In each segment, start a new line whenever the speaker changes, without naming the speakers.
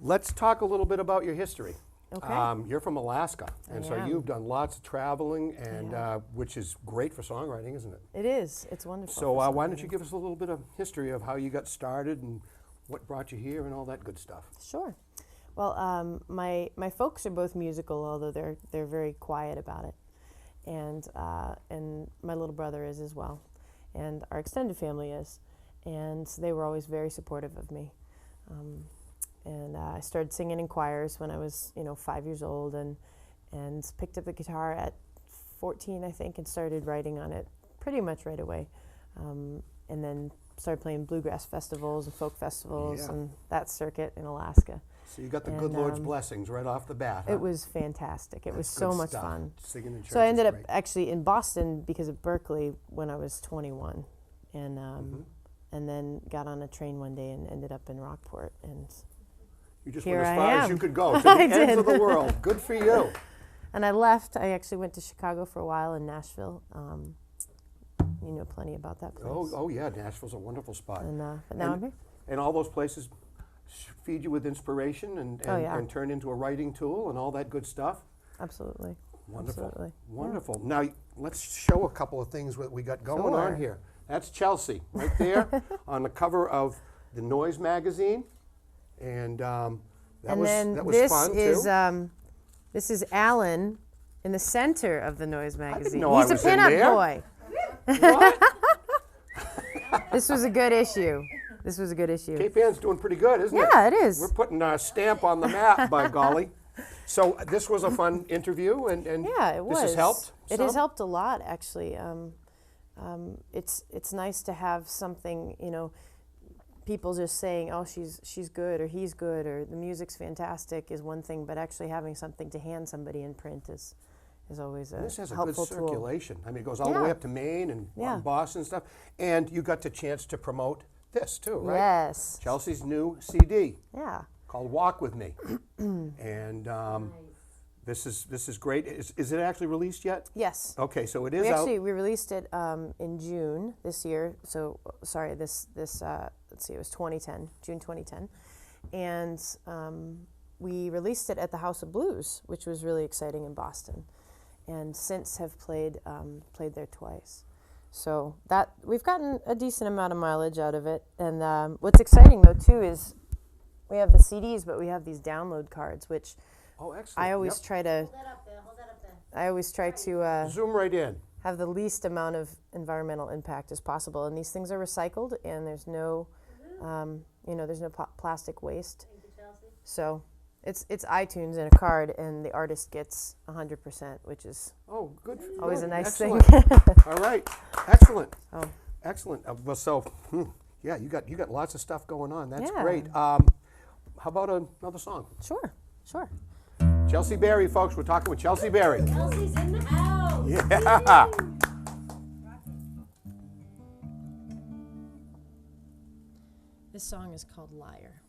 let's talk a little bit about your history.
Okay.
You're from Alaska, and so
am.
you've done lots of traveling, and which is great for songwriting, isn't it?
It is. It's wonderful.
So why don't you give us a little bit of history of how you got started and what brought you here and all that good stuff?
Sure. Well, my folks are both musical, although they're very quiet about it, and my little brother is as well, and our extended family is, and they were always very supportive of me. And I started singing in choirs when I was, 5 years old, and picked up the guitar at 14, I think, and started writing on it pretty much right away. And then started playing bluegrass festivals and folk festivals and that circuit in Alaska.
So you got the good Lord's blessings right off the bat. Huh?
It was fantastic. It was so much fun.
Singing in church
So I ended
is
up
great.
actually in Boston because of Berkeley when I was 21, and then got on a train one day and ended up in Rockport, and
You just
here
went as
I
far as
am.
you could go, to the
I
ends
did.
of the world. Good for you.
And I left. I actually went to Chicago for a while and Nashville. You know plenty about that place.
Oh yeah, Nashville's a wonderful spot.
And but now I'm here.
And all those places feed you with inspiration and turn into a writing tool and all that good stuff.
Absolutely.
Wonderful.
Absolutely.
Wonderful. Now, let's show a couple of things that we got going on
Sure.
here. That's Chelsea right there on the cover of the Noise magazine. And that was fun, too.
This is Alan in the center of the Noise magazine.
know I
He's a
was in
pinup
there.
boy.
What?
This was a good issue. This was a good issue.
Cape Ann's doing pretty good, isn't it?
Yeah, it is.
We're putting our stamp on the map, by golly. So this was a fun interview, and
Yeah, it was.
this has helped
It has
some?
helped a lot, actually. It's nice to have something, people just saying, "Oh, she's good," or "He's good," or "The music's fantastic" is one thing, but actually having something to hand somebody in print is always a
This has a good
helpful tool.
circulation. I mean, it goes all the way up to Maine and Boston and stuff. And you got the chance to promote this too, right?
Yes.
Chelsea's new CD
Yeah.
called "Walk with Me," and this is great. Is it actually released yet?
Yes.
Okay, so it is
We released it in June this year. So sorry, this let's see, it was 2010, June 2010, and we released it at the House of Blues, which was really exciting in Boston, and since have played there twice. So that we've gotten a decent amount of mileage out of it. And what's exciting though too is we have the CDs, but we have these download cards, which
excellent.
I always try to.
Hold that up there. Hold that up there.
I always try to
Zoom right in.
have the least amount of environmental impact as possible. And these things are recycled, and there's no, there's no plastic waste.
Thank you, Chelsea.
So it's iTunes and a card, and the artist gets 100%, which is
Oh, good.
always
good.
a nice
Excellent.
thing.
All right, excellent, excellent. Well, so yeah, you got lots of stuff going on. That's
Yeah.
great. How about another song?
Sure.
Chelsea Berry, folks. We're talking with Chelsea Berry.
Chelsea's in the house.
Yeah.
This song is called Liar.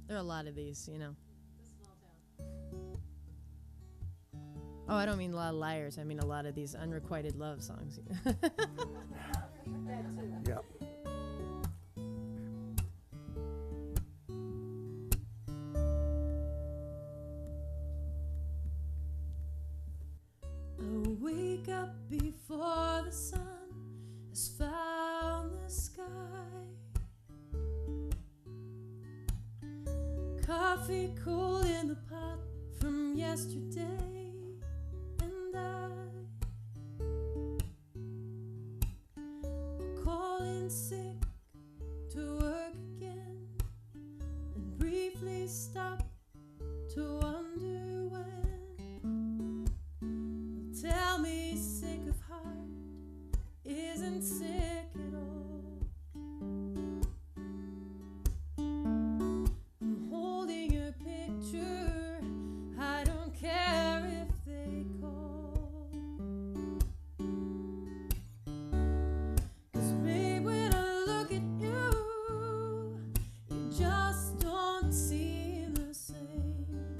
There are a lot of these, Oh, I don't mean a lot of liars. I mean a lot of these unrequited love songs.
Yeah.
I wake up before the sun has found the sky. Coffee cold in the pot from yesterday, and I will call in sick to work again and briefly stop to wonder when. Tell me sick of heart isn't sick at all. I'm holding your picture, I don't care if they call. 'Cause babe, when I look at you, you just don't seem the same.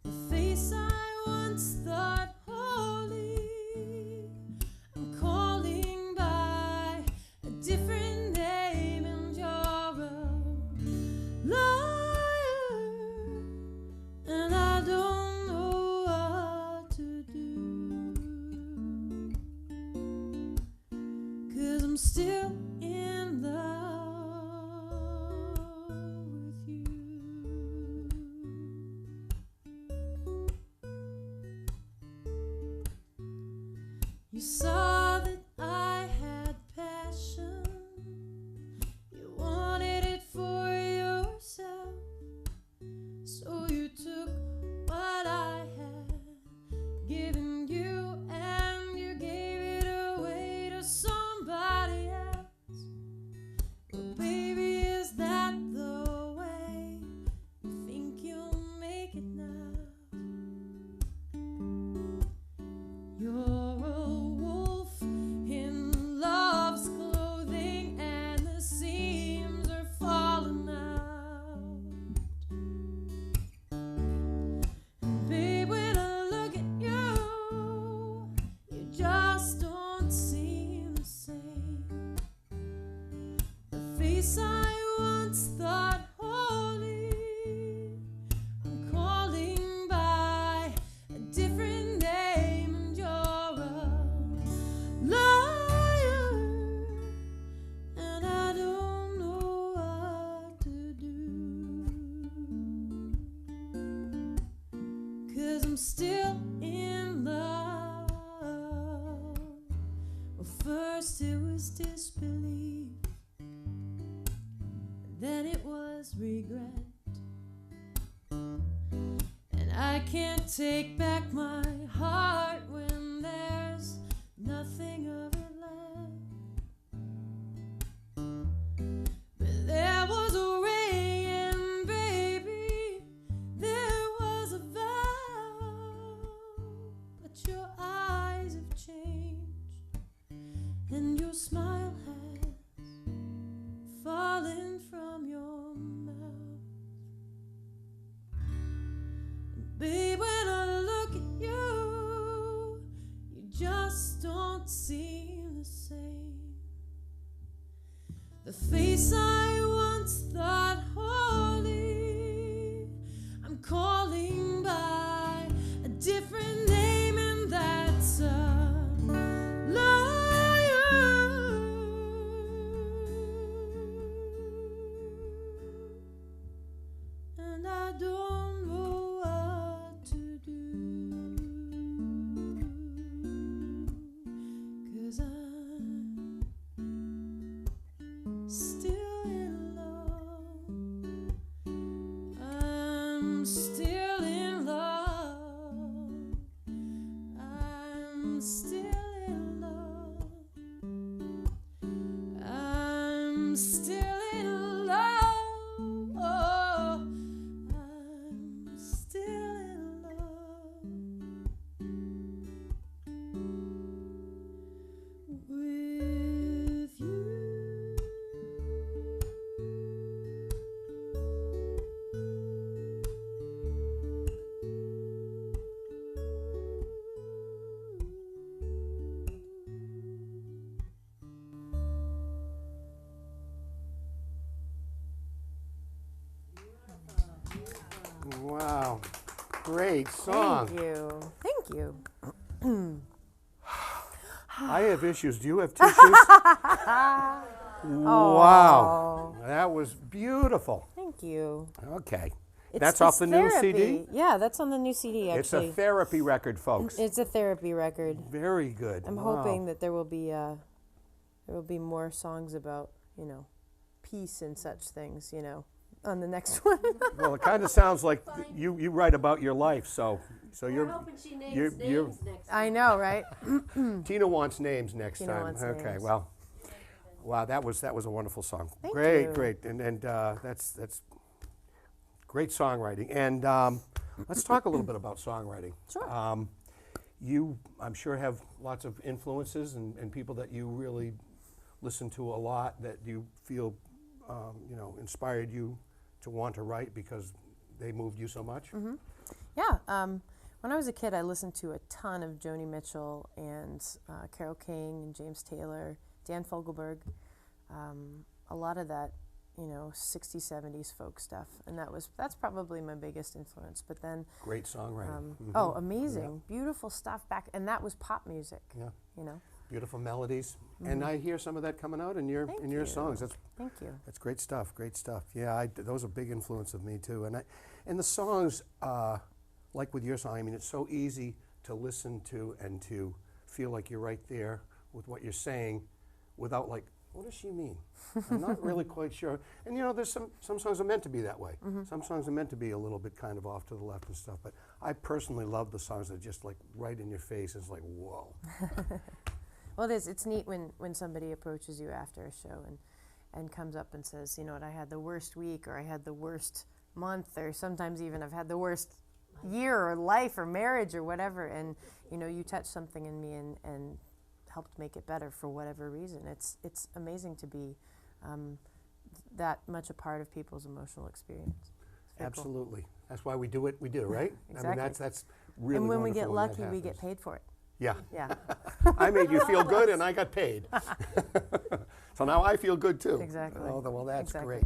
The face I once thought holy, I'm calling I'm still in love with you. You saw that I had passion. You wanted it for yourself. So you took what I had given you and you gave it away to somebody else. Well, baby, is that the way you think you'll make it now? You're a wolf in love's clothing and the seams are falling out. And babe, when I look at you, you just don't seem the same. The face I once thought holy, I'm calling by a different name, and you're a liar, and I don't know what to do. 'Cause I'm still in love. Well, first it was disbelief, then it was regret. And I can't take back my heart when there's nothing of it left. But there was a ray, and baby, there was a vow. But your eyes have changed, and your smile has fallen from your mouth. And babe, when I look at you, you just don't seem the same. The face I once thought holy, I'm calling by a different name, and that's a liar. And I don't know what to do. 'Cause I'm still in love. I'm still in love. I'm still in love. I'm still in love. Oh, I'm still in love with you.
Wow. Great song.
Thank you. Thank you.
I have issues. Do you have tissues? Wow. That was beautiful.
Thank you.
Okay.
It's-
That's off
it's
the new
therapy.
CD?
Yeah, that's on the new CD,
It's
actually.
a therapy record, folks.
It's a therapy record.
Very good.
I'm
Wow.
hoping that there will be more songs about, peace and such things, on the next one.
Well, it kind of sounds like you write about your life, so
We're
you're
hoping she names
you're-
names next
I know, right?
Tina wants names next
Tina
time.
wants
Okay,
names.
well, wow, that was a wonderful song.
Thank
great,
you.
great, and that's great songwriting. And let's talk a little bit about songwriting.
Sure.
You, I'm sure, have lots of influences and people that you really listen to a lot that you feel, inspired you to want to write because they moved you so much.
Mm-hmm. Yeah. When I was a kid, I listened to a ton of Joni Mitchell and Carole King and James Taylor, Dan Fogelberg, a lot of that, 60s, 70s folk stuff, and that's probably my biggest influence. But then,
great songwriting.
oh, amazing, beautiful stuff back, and that was pop music.
Yeah.
You know,
beautiful melodies. And I hear some of that coming out in your
Thank you.
songs.
Thank you.
That's great stuff. Great stuff. Yeah, those are big influence of me too. And the songs, like with your song, I mean, it's so easy to listen to and to feel like you're right there with what you're saying, without like, what does she mean? I'm not really quite sure. And you know, there's some songs are meant to be that way. Some songs are meant to be a little bit kind of off to the left and stuff. But I personally love the songs that are just like right in your face. It's like, whoa.
Well, it's neat when somebody approaches you after a show and comes up and says, you know what, I had the worst week, or I had the worst month, or sometimes even I've had the worst year or life or marriage or whatever, and you know, you touched something in me and helped make it better for whatever reason. It's amazing to be that much a part of people's emotional experience. It's very cool.
Absolutely. That's why we do what we do, right?
Exactly.
I mean, that's really
And when we
wonderful
get
that
lucky, we
happens.
get paid for it.
Yeah.
Yeah,
I made you feel good and I got paid. So now I feel good too.
Exactly.
Oh, well, that's
Exactly.
great.